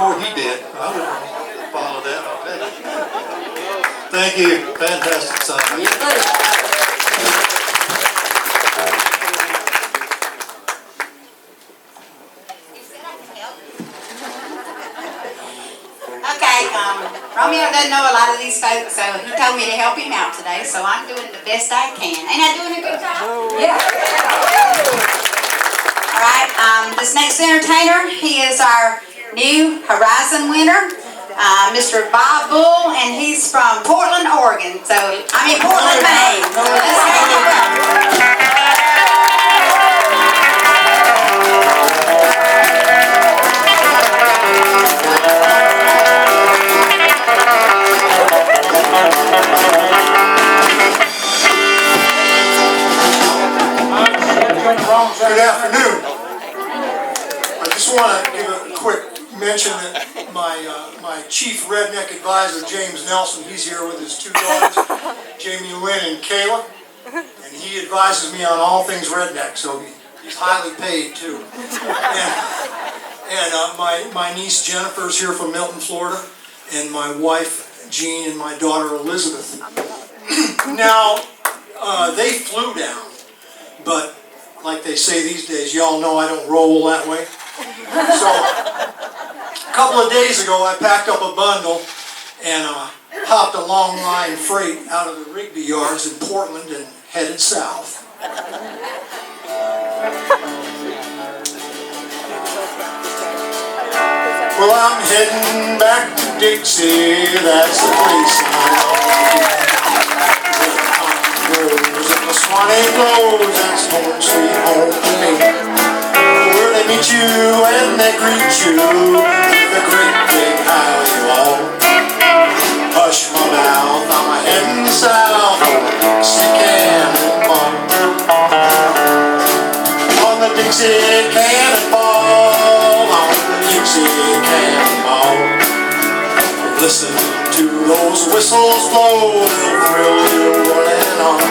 before he did. I wouldn't follow that, I'll tell you. Thank you. Fantastic song. Okay, Romeo doesn't know a lot of these folks, so he told me to help him out today, so I'm doing the best I can. Ain't I doing a good job? Yeah. All right, this next entertainer, he is our new Horizon winner, Mr. Bob Bull, and he's from Portland, Oregon. Portland, Maine. So let's go give it up. Good afternoon. I just want to give a quick mention that my chief redneck advisor, James Nelson, he's here with his two daughters, Jamie Lynn and Kayla, and he advises me on all things redneck, so he's highly paid too. And my niece Jennifer's here from Milton, Florida, and my wife Jean and my daughter Elizabeth. Now, they flew down, but like they say these days, y'all know I don't roll that way. So, a couple of days ago, I packed up a bundle and hopped a long line freight out of the Rigby yards in Portland and headed south. Well, I'm heading back to Dixie, that's the place I want to be. And the Swanee blows, that's home sweet home to me. Where they meet you and they greet you with a great big howdy wall. Hush my mouth, I'm heading south on the Dixie Cannonball. On the Dixie Cannonball, on the Dixie Cannonball. Listen to those whistles blow, they'll thrill you on and on.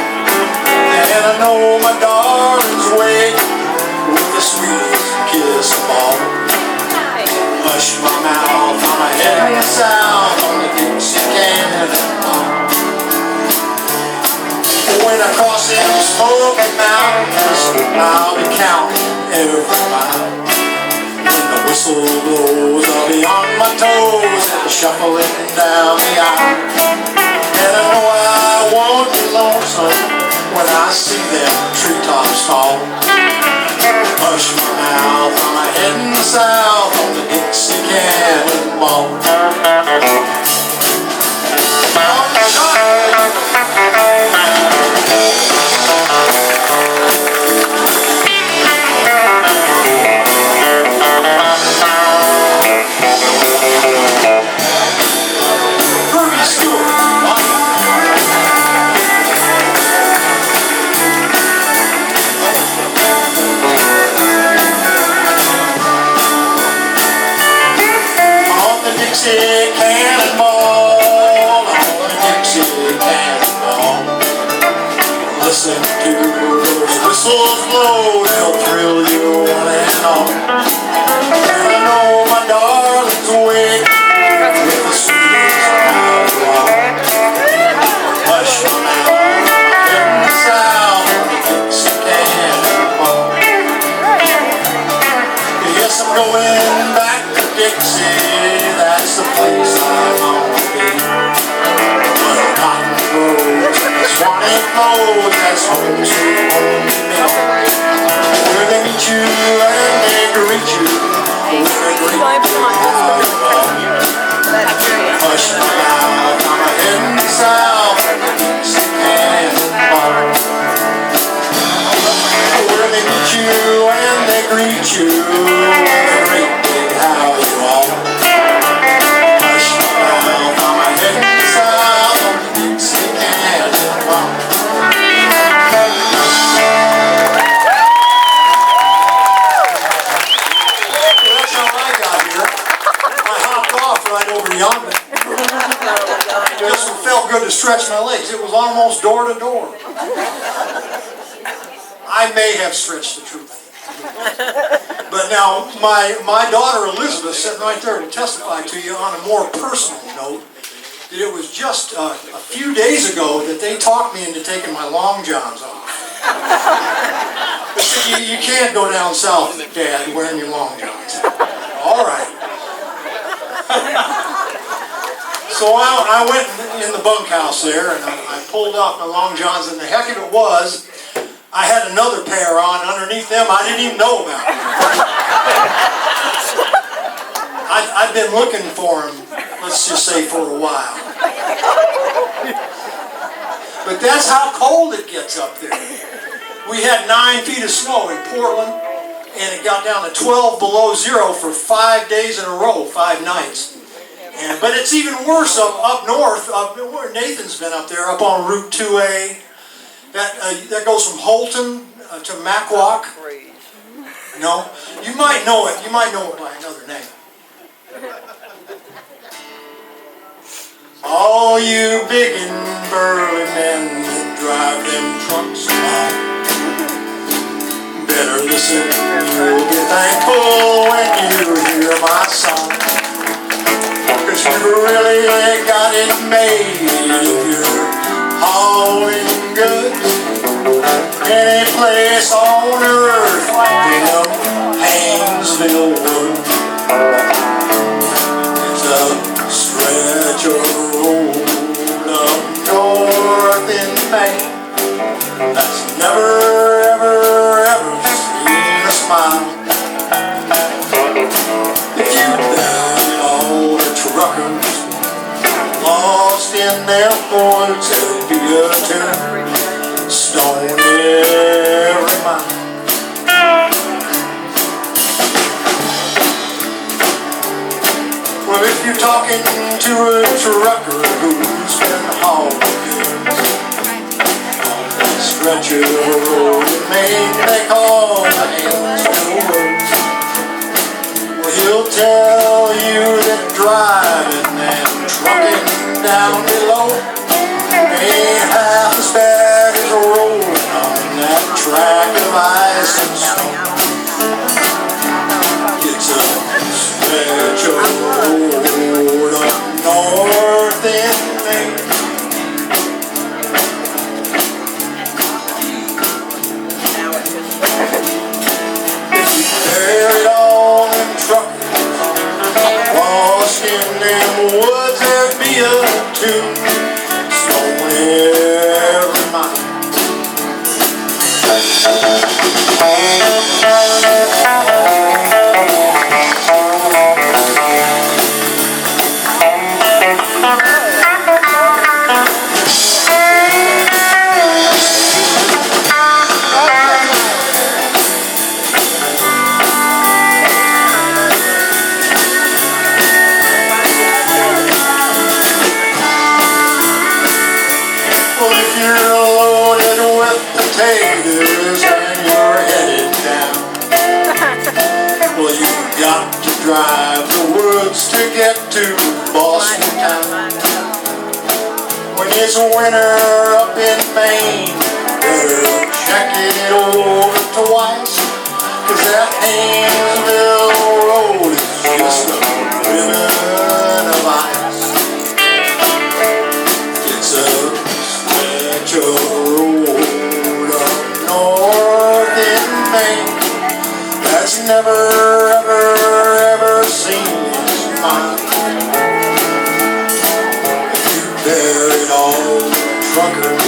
And I know my darling's wake with the sweetest kiss of all. Hush my mouth, I'm heading south on the Dixie Cannonball. When I cross them Smoky Mountains, I'll be counting every mile. When the whistle blows, I'll be on my toes and shuffling down the aisle. And I know I won't be lonesome when I see them treetops tall. Hush my mouth, I'm heading south on the Dixie Cannonball. Dixie Cannonball, on the Dixie Cannonball. Listen to those whistles blow, they'll thrill you on and on. And I know my darling's awake with the sweetest howdy wall. Hush my mouth, I'm heading south on the Dixie Cannonball. Yes, I'm going back to Dixie, that's the place I want to be. Where the cotton grows and the Swanee flows, that's home sweet home to me. Where they meet you and they greet you with a great big howdy wall. Hush my mouth, I'm heading south on the Dixie Cannonball. Where they meet you and they greet you with a great big howdy wall. Just felt good to stretch my legs. It was almost door to door. I may have stretched the truth. But Now, my daughter Elizabeth, sitting right there, will testify to you on a more personal note that it was just a few days ago that they talked me into taking my long johns off. They said, you can't go down south, Dad, wearing your long johns. All right. So I went in the bunkhouse there, and I pulled off my long johns, and the heck of it was, I had another pair on underneath them I didn't even know about. I've been looking for them, let's just say, for a while. But that's how cold it gets up there. We had 9 feet of snow in Portland, and it got down to 12 below zero for 5 days in a row, 5 nights. But it's even worse up north, up where Nathan's been up there, up on Route 2A. That goes from Holton to Macwac. No? You might know it. You might know it by another name. All you big and burly men that drive them trucks along, better listen. You'll be thankful when you hear my song. 'Cause you really ain't got it made if you're hauling goods. Any place on earth, them Haynesville woods. It's a stretch of road up north in Maine that's never, ever, ever seen a smile. If you down all the truckers lost in their woods, it'll be a tune, stone every mile. Well, if you're talking to a trucker who's been hauling goods on that stretch of road in Maine they call the Haynesville Woods, well, he'll tell you that driving and trucking down below ain't half as bad as rolling on that track of ice and snow. It's a stretch of road up north in Maine. If you buried all them truckers lost in them woods, there'd be a tune, stone every mile. Well, if you're loaded with potatoes and you're headed down, well, you've got to drive the woods to get to Boston town. When it's winter up in Maine, better check it over twice, 'cause that Haynesville road is just a ribbon of ice. It's a stretch of road up north in Maine that's never, ever, ever seen a smile. If you buried all the truckers